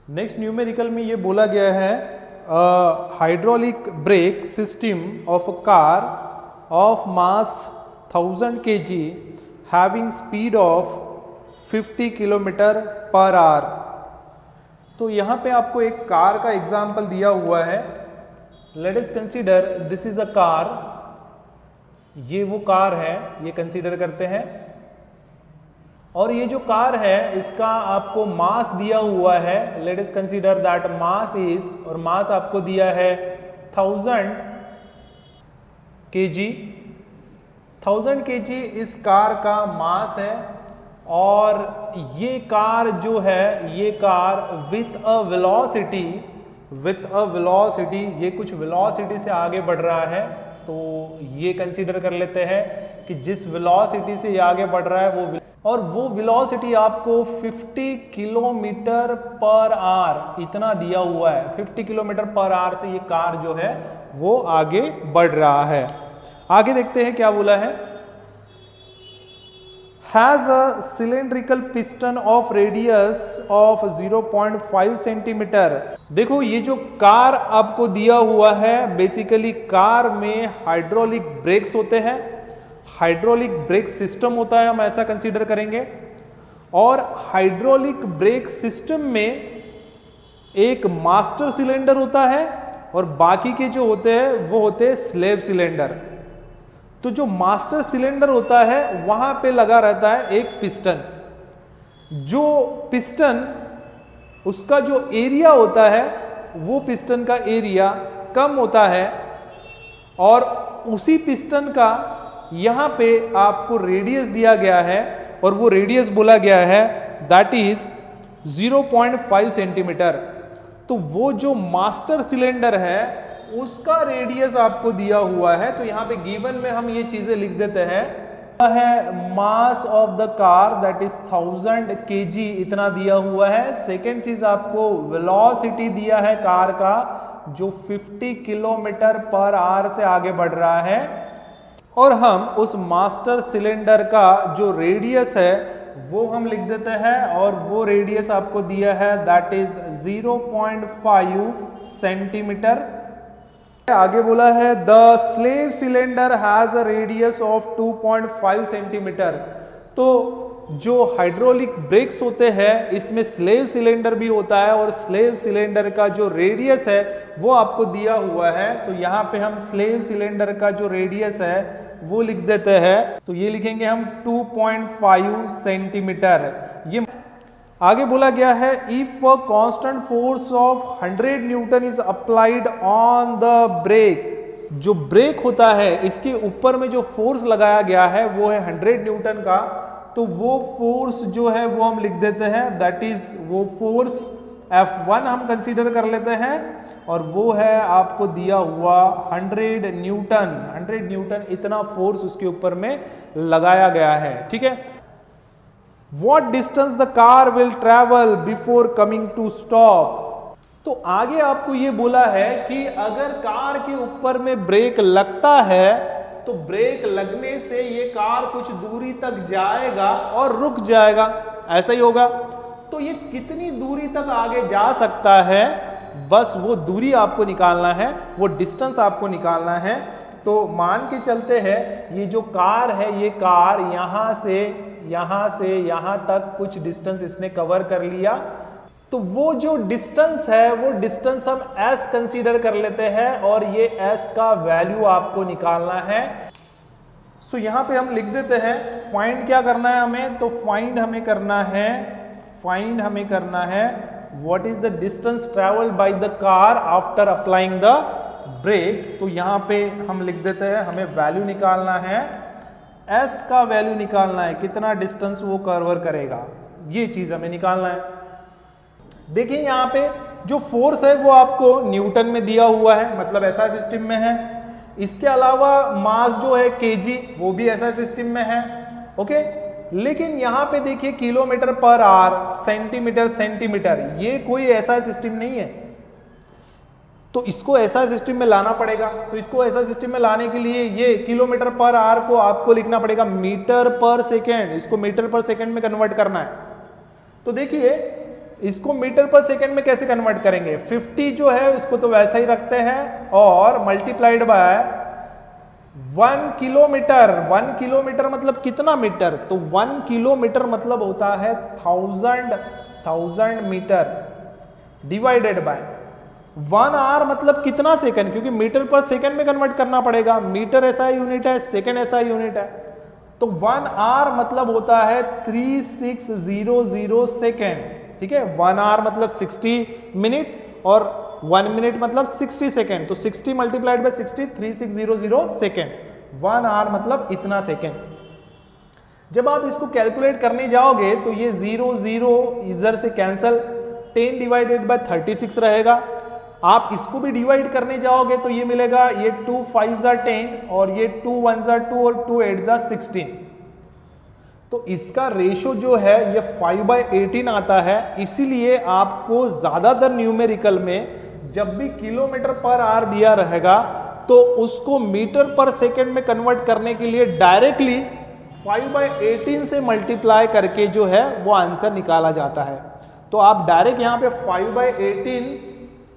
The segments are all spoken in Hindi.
नेक्स्ट न्यूमेरिकल में ये बोला गया है hydraulic brake system of a car of mass 1000 kg having speed of 50 kilometre per hour. तो यहाँ पे आपको एक कार का एग्जाम्पल दिया हुआ है। Let us consider this is a car, ये वो कार है, ये कंसीडर करते हैं। और ये जो कार है इसका आपको मास दिया हुआ है। Let us consider that mass is, और मास आपको दिया है 1000 kg। 1000 kg इस कार का मास है। और ये कार जो है, ये कार विथ अ वेलोसिटी, ये कुछ वेलोसिटी से आगे बढ़ रहा है। तो ये कंसीडर कर लेते हैं कि जिस वेलोसिटी से ये आगे बढ़ रहा है वो वेलोसिटी आपको 50 किलोमीटर पर आवर इतना दिया हुआ है। 50 किलोमीटर पर आवर से ये कार जो है वो आगे बढ़ रहा है। आगे देखते हैं क्या बोला है। Has a cylindrical piston of radius of 0.5 centimetre. देखो ये जो कार आपको दिया हुआ है, बेसिकली कार में हाइड्रोलिक ब्रेक्स होते हैं, हाइड्रोलिक ब्रेक सिस्टम होता है, हम ऐसा कंसीडर करेंगे। और हाइड्रोलिक ब्रेक सिस्टम में एक मास्टर सिलेंडर होता है और बाकी के जो होते हैं वो होते हैं स्लेव सिलेंडर। तो जो मास्टर सिलेंडर होता है वहां पे लगा रहता है एक पिस्टन। जो पिस्टन, उसका जो एरिया होता है वो पिस्टन का एरिया कम होता है। और उसी पिस्टन का यहां पे आपको रेडियस दिया गया है और वो रेडियस बोला गया है दैट इज 0.5 सेंटीमीटर। तो वो जो मास्टर सिलेंडर है उसका रेडियस आपको दिया हुआ है। तो यहां पे गिवन में हम ये चीजें लिख देते हैं है mass of the car that is 1000 kg इतना दिया हुआ है। सेकेंड चीज आपको वेलोसिटी दिया है कार का जो 50 किलोमीटर पर आवर से आगे बढ़ रहा है। और हम उस मास्टर सिलेंडर का जो रेडियस है वो हम लिख देते हैं और वो रेडियस आपको दिया है दैट इज 0.5 सेंटीमीटर। आगे बोला है the slave cylinder has a radius of 2.5 centimetre. तो जो हाइड्रोलिक ब्रेक्स होते हैं इसमें स्लेव सिलेंडर भी होता है और स्लेव सिलेंडर का जो रेडियस है वो आपको दिया हुआ है। तो यहां पे हम स्लेव सिलेंडर का जो रेडियस है वो लिख देते हैं। तो ये लिखेंगे हम 2.5 सेंटीमीटर। ये आगे बोला गया है if a constant force of 100 newton is applied on the brake. जो ब्रेक होता है इसके ऊपर में जो फोर्स लगाया गया है वो है 100 न्यूटन का। तो वो फोर्स जो है वो हम लिख देते हैं दैट इज वो फोर्स F1 हम कंसीडर कर लेते हैं और वो है आपको दिया हुआ 100 न्यूटन। 100 न्यूटन इतना फोर्स उसके ऊपर में लगाया गया है। ठीक है। What distance the car will travel before coming to stop? तो आगे आपको ये बोला है कि अगर कार के ऊपर में ब्रेक लगता है तो ब्रेक लगने से ये कार कुछ दूरी तक जाएगा और रुक जाएगा, ऐसा ही होगा। तो ये कितनी दूरी तक आगे जा सकता है, बस वो दूरी आपको निकालना है, वो डिस्टेंस आपको निकालना है। तो मान के चलते हैं ये जो कार है, ये कार यहां से यहां तक कुछ डिस्टेंस इसने कवर कर लिया। तो वो जो डिस्टेंस है वो डिस्टेंस हम s कंसीडर कर लेते हैं और ये s का वैल्यू आपको निकालना है। सो यहां पे हम लिख देते हैं फाइंड क्या करना है हमें। तो फाइंड हमें करना है what is the distance travelled by the car after applying the brake. तो यहां पे हम लिख देते हैं हमें वैल्यू निकालना है, s का वैल्यू निकालना है, कितना डिस्टेंस वो कवर करेगा, ये चीज हमें निकालना है। देखिए यहां पे जो फोर्स है वो आपको न्यूटन में दिया हुआ है, मतलब ऐसा सिस्टम में है। इसके अलावा मास जो है kg वो भी ऐसा सिस्टम में है। ओके, लेकिन यहां पे देखिए किलोमीटर पर आवर, सेंटीमीटर, ये कोई ऐसा सिस्टम नहीं है। तो इसको ऐसा सिस्टम में लाना पड़ेगा। तो इसको ऐसा सिस्टम में लाने के लिए ये किलोमीटर पर आवर को आपको लिखना पड़ेगा मीटर पर सेकेंड, इसको मीटर पर सेकेंड में कन्वर्ट करना है। तो देखिए इसको मीटर पर सेकेंड में कैसे कन्वर्ट करेंगे? 50 जो है उसको तो वैसा ही रखते हैं और मल्टीप्लाइड बाय 1 किलोमीटर। 1 किलोमीटर मतलब कितना मीटर? तो 1 किलोमीटर मतलब होता है 1000 मीटर डिवाइडेड बाय 1 आवर मतलब कितना सेकंड, क्योंकि मीटर पर सेकंड में कन्वर्ट करना पड़ेगा। मीटर ऐसा यूनिट है, सेकंड ऐसा यूनिट है, तो 1 आवर मतलब होता है 3600 सेकेंड। ठीक है, 1 आवर मतलब 60 मिनट और 1 मिनट मतलब 60 सेकेंड, तो 60 मल्टीप्लाइड बाय 60 3600 सेकेंड। 1 आवर मतलब इतना सेकेंड। जब आप इसको कैलकुलेट करने जाओगे तो ये 0 इधर से कैंसल, 10 डिवाइडेड बाय 36 रहेगा। आप इसको भी डिवाइड करने जाओगे तो ये मिलेगा, ये 2 5 10 और ये 2 1 2 और 2 8 16। तो इसका रेशो जो है ये 5/18 आता है। इसीलिए आपको ज्यादातर न्यूमेरिकल में जब भी किलोमीटर पर आवर दिया रहेगा तो उसको मीटर पर सेकेंड में कन्वर्ट करने के लिए डायरेक्टली 5/18 से मल्टीप्लाई करके जो है वो आंसर निकाला जाता है। तो आप डायरेक्ट यहां पे 5/18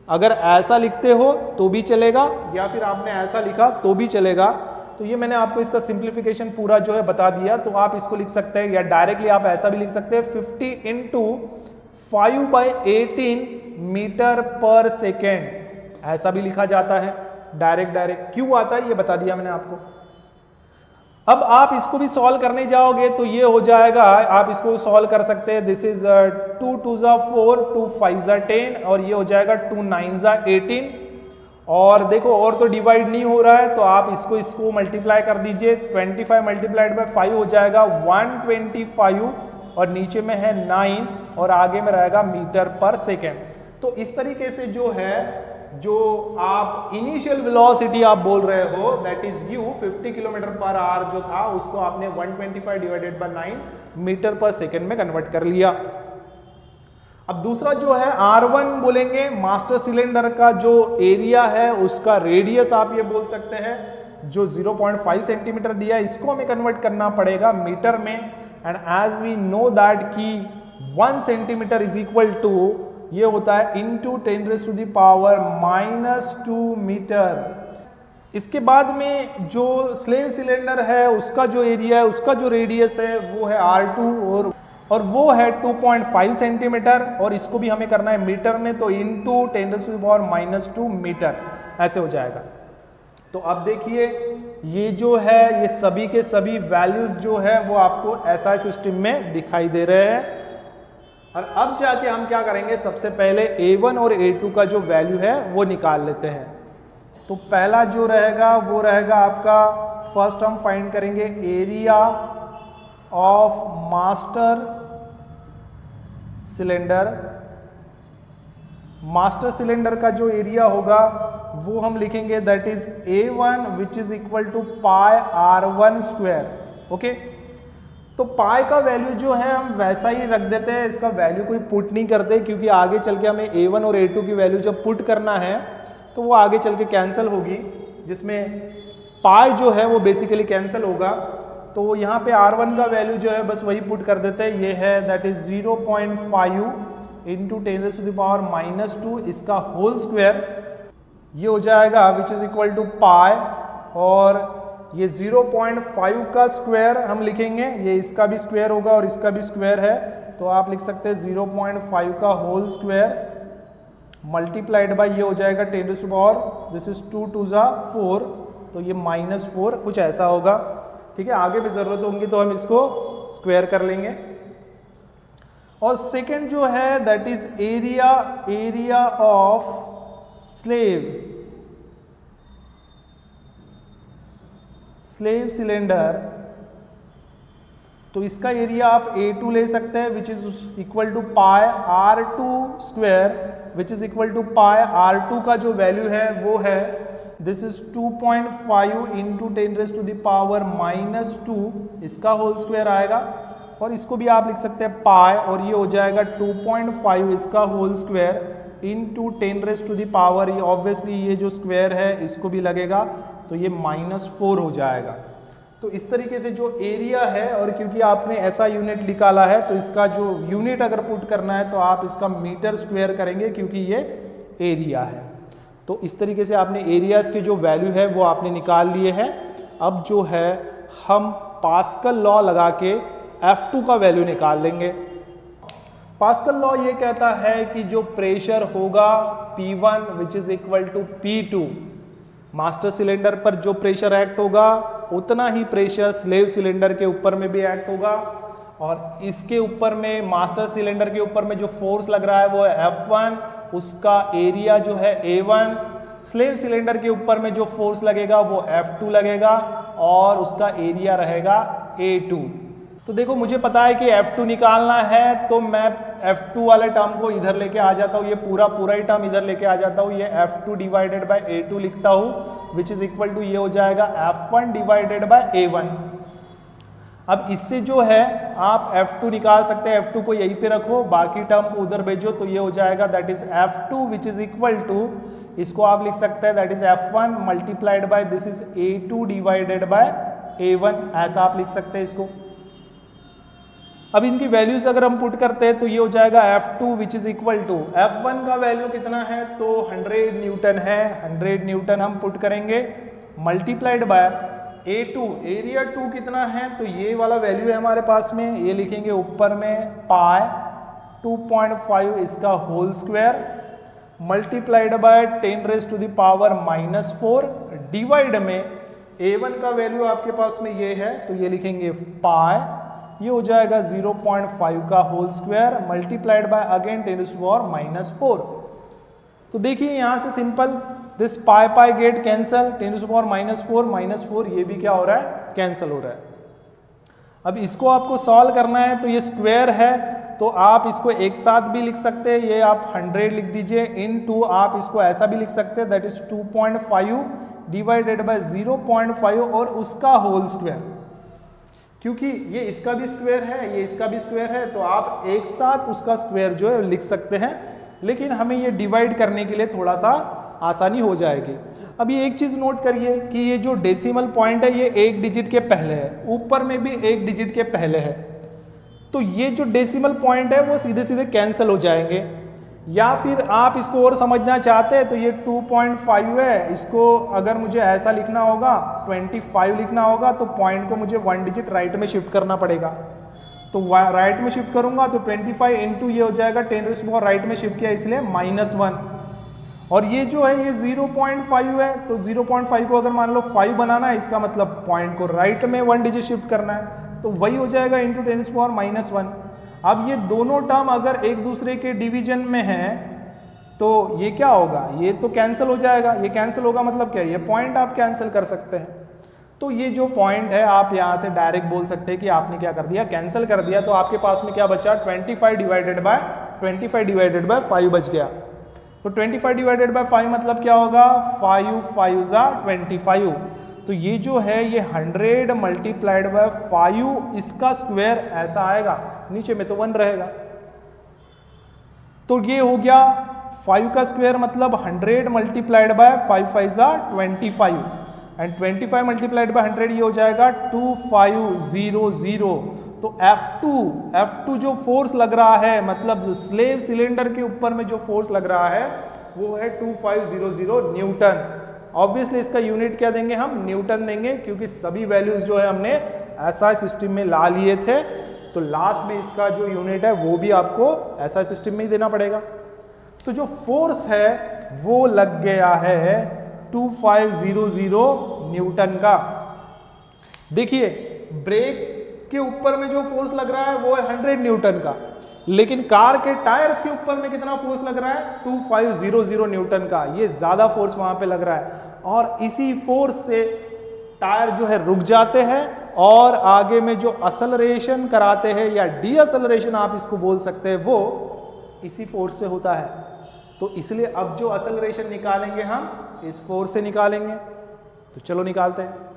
अगर ऐसा लिखते हो तो भी चलेगा, या फिर आपने ऐसा लिखा तो भी चलेगा। तो ये मैंने आपको इसका सिंप्लीफिकेशन पूरा जो है बता दिया। तो आप इसको लिख सकते हैं, या डायरेक्टली आप ऐसा भी लिख सकते हैं 50 इंटू 5/18 मीटर पर सेकेंड, ऐसा भी लिखा जाता है। डायरेक्ट क्यों आता है ये बता दिया मैंने आपको। अब आप इसको भी सॉल्व करने जाओगे तो ये हो जाएगा, आप इसको सॉल्व कर सकते हैं। दिस इज 2 2 4 2 5 10 और ये हो जाएगा 2 9 18। और देखो और तो डिवाइड नहीं हो रहा है तो आप इसको मल्टीप्लाई कर दीजिए। 25 मल्टीप्लाइड बाय 5 हो जाएगा 125 और नीचे में है 9 और आगे में रहेगा मीटर पर सेकेंड। तो इस तरीके से जो है, जो आप इनिशियल वेलोसिटी आप बोल रहे हो that is you 50 kilometre per hour जो था उसको आपने 125 डिवाइडेड बाय 9 मीटर पर सेकेंड में कन्वर्ट कर लिया। अब दूसरा जो है R1 बोलेंगे, मास्टर सिलेंडर का जो एरिया है उसका रेडियस आप ये बोल सकते हैं, जो 0.5 सेंटीमीटर दिया है इसको हमें कन्वर्ट करना पड़ेगा मीटर में। And as we know that कि 1 सेंटीमीटर इज इक्वल टू ये होता है इंटू 10⁻⁻² मीटर। इसके बाद में जो स्लेव सिलेंडर है उसका जो एरिया है, उसका जो रेडियस है वो है R2 और वो है 2.5 सेंटीमीटर और इसको भी हमें करना है मीटर में, तो इंटू 10⁻² मीटर ऐसे हो जाएगा। तो अब देखिए ये जो है ये सभी के सभी वैल्यूज जो है वो आपको SI सिस्टम में दिखाई दे रहे हैं। और अब जाके हम क्या करेंगे, सबसे पहले A1 और A2 का जो वैल्यू है वो निकाल लेते हैं। तो पहला जो रहेगा वो रहेगा आपका, फर्स्ट हम फाइंड करेंगे area of master cylinder. Master cylinder का जो एरिया होगा वो हम लिखेंगे that is A1 which is equal to πr1²। Okay, तो पाई का वैल्यू जो है हम वैसा ही रख देते हैं, इसका वैल्यू कोई पुट नहीं करते, क्योंकि आगे चल के हमें A1 और A2 की वैल्यू जब पुट करना है तो वो आगे चल के कैंसिल होगी, जिसमें पाई जो है वो बेसिकली कैंसिल होगा। तो यहाँ पे R1 का वैल्यू जो है बस वही पुट कर देते हैं, ये है दैट इज 0.5 इंटू 10⁻², इसका होल स्क्वायर ये हो जाएगा विच इज इक्वल टू पाई, और ये 0.5 का स्क्वायर हम लिखेंगे, ये इसका भी स्क्वायर होगा और इसका भी स्क्वायर है, तो आप लिख सकते हैं 0.5 का होल स्क्वायर मल्टीप्लाइड बाय ये हो जाएगा 10⁻, दिस इज 2 2 4, तो ये -4 कुछ ऐसा होगा। ठीक है, आगे भी जरूरत होगी तो हम इसको स्क्वायर कर लेंगे। और सेकंड जो है that is area of slave cylinder. तो इसका एरिया आप A2 ले सकते हैं which is equal to πr2², which is equal to πr2 का जो वैल्यू है वो है दिस इज 2.5 इंटू 10⁻², इसका होल स्क्वायर आएगा, और इसको भी आप लिख सकते हैं पाई, और ये हो जाएगा 2.5 इसका होल स्क्वायर इंटू 10⁻, ये ऑब्वियसली ये जो स्क्वायर है इसको भी लगेगा तो ये -4 हो जाएगा। तो इस तरीके से जो एरिया है, और क्योंकि आपने ऐसा यूनिट निकाला है तो इसका जो यूनिट अगर पुट करना है तो आप इसका मीटर स्क्वायर करेंगे क्योंकि ये एरिया है। तो इस तरीके से आपने एरियाज के जो वैल्यू है वो आपने निकाल लिए हैं। अब जो है हम पास्कल लॉ लगा के F2 का वैल्यू निकाल लेंगे। पास्कल लॉ ये कहता है कि जो प्रेशर होगा P1 which is equal to P2, master cylinder पर जो प्रेशर एक्ट होगा उतना ही प्रेशर स्लेव सिलेंडर के ऊपर में भी एक्ट होगा, और इसके ऊपर में मास्टर सिलेंडर के ऊपर में जो फोर्स लग रहा है वो है F1, उसका एरिया जो है A1, स्लेव सिलेंडर के ऊपर में जो फोर्स लगेगा वो F2 लगेगा और उसका एरिया रहेगा A2। तो देखो मुझे पता है कि F2 निकालना है तो मैं F2 वाले टर्म को इधर लेके आ जाता हूँ, ये पूरा ही टर्म इधर लेके आ जाता हूँ, ये F2 डिवाइडेड बाय A2 लिखता हूँ विच इज इक्वल टू ये हो जाएगा F1 डिवाइडेड बाय A1। अब इससे जो है आप F2 निकाल सकते हैं, F2 को यहीं पे रखो, बाकी टर्म को उधर भेजो तो ये हो जाएगा that is F2 which is equal to, इसको आप लिख सकते हैं that is F1 multiplied by this is A2 divided by A1, ऐसा आप लिख सकते हैं इसको। अब इनकी वैल्यूज अगर हम पुट करते हैं तो ये हो जाएगा F2 which is equal to, F1 का वैल्यू कितना है तो 100 न्यूटन है, 100 न्यूटन हम पुट करेंगे मल्टीप्लाइड बाय A2, एरिया 2 कितना है तो ये वाला वैल्यू है हमारे पास में, ये लिखेंगे ऊपर में पाई 2.5 इसका whole square multiplied by 10⁻⁻⁻4 divide में A1 का वैल्यू आपके पास में ये है तो ये लिखेंगे पाई, ये हो जाएगा 0.5 का whole square multiplied by again 10⁻⁻4। तो देखिए यहां से simple this pi get cancel, 10⁻⁻4 ये भी क्या हो रहा है कैंसल हो रहा है। अब इसको आपको सॉल्व करना है तो ये स्क्वायर है तो आप इसको एक साथ भी लिख सकते हैं, ये आप 100 लिख दीजिए इन टू, आप इसको ऐसा भी लिख सकते हैं दैट इज 2.5 डिवाइडेड बाय 0.5 और उसका होल स्क्वायर, क्योंकि ये इसका भी स्क्वायर है ये इसका भी स्क्वायर है तो आप एक साथ उसका स्क्वायर जो है लिख सकते हैं, लेकिन हमें ये डिवाइड करने के लिए थोड़ा सा आसानी हो जाएगी। अब ये एक चीज नोट करिए कि ये जो डेसिमल पॉइंट है ये एक डिजिट के पहले है, ऊपर में भी एक डिजिट के पहले है, तो ये जो डेसिमल पॉइंट है वो सीधे सीधे कैंसिल हो जाएंगे। या फिर आप इसको और समझना चाहते हैं तो ये 2.5 है, इसको अगर मुझे ऐसा लिखना होगा 25 लिखना होगा तो पॉइंट को मुझे 1 डिजिट राइट में शिफ्ट करना पड़ेगा, तो राइट में शिफ्ट करूंगा तो 25 इंटू ये हो जाएगा 10 राइट में शिफ्ट किया इसलिए -1, और ये जो है ये 0.5 है तो 0.5 को अगर मान लो 5 बनाना है इसका मतलब पॉइंट को राइट में 1 डिजिट शिफ्ट करना है तो वही हो जाएगा इंटू 10⁻⁻1। अब ये दोनों टर्म अगर एक दूसरे के डिवीजन में है तो ये क्या होगा, ये तो कैंसिल हो जाएगा, ये कैंसिल होगा मतलब क्या, ये पॉइंट आप कैंसिल कर सकते हैं। तो ये जो पॉइंट है आप यहाँ से डायरेक्ट बोल सकते हैं कि आपने क्या कर दिया कैंसिल कर दिया, तो आपके पास में क्या बचा 25 डिवाइडेड बाय 5 बच गया। तो 25 डिवाइडेड बाय 5 मतलब क्या होगा 5 5 25, तो ये जो है ये 100 मल्टीप्लाइड बाय 5 इसका स्क्वायर ऐसा आएगा, नीचे में तो 1 रहेगा, तो ये हो गया 5 का स्क्वायर मतलब 100 multiplied by 5 5 25 and 25 multiplied by 100 ये हो जाएगा 2500। तो F2 जो फोर्स लग रहा है मतलब स्लेव सिलेंडर के ऊपर में जो फोर्स लग रहा है वो है 2500 न्यूटन। ऑब्वियसली इसका यूनिट क्या देंगे हम न्यूटन देंगे, क्योंकि सभी वैल्यूज जो है हमने ऐसा सिस्टम में ला लिए थे, तो लास्ट में इसका जो यूनिट है वो भी आपको ऐसा सिस्टम में ही देना पड़ेगा। तो जो फोर्स है वो लग गया है 2500 न्यूटन का। देखिए ब्रेक के ऊपर में जो फोर्स लग रहा है वो है 100 न्यूटन का, लेकिन कार के टायर्स के ऊपर में कितना फोर्स लग रहा है 2500 न्यूटन का, ये ज्यादा फोर्स वहां पे लग रहा है, और इसी फोर्स से टायर जो है रुक जाते हैं और आगे में जो असलरेशन कराते हैं या डी असलरेशन आप इसको बोल सकते हैं वो इसी फोर्स से होता है। तो इसलिए अब जो असलरेशन निकालेंगे हम इस फोर्स से निकालेंगे, तो चलो निकालते हैं।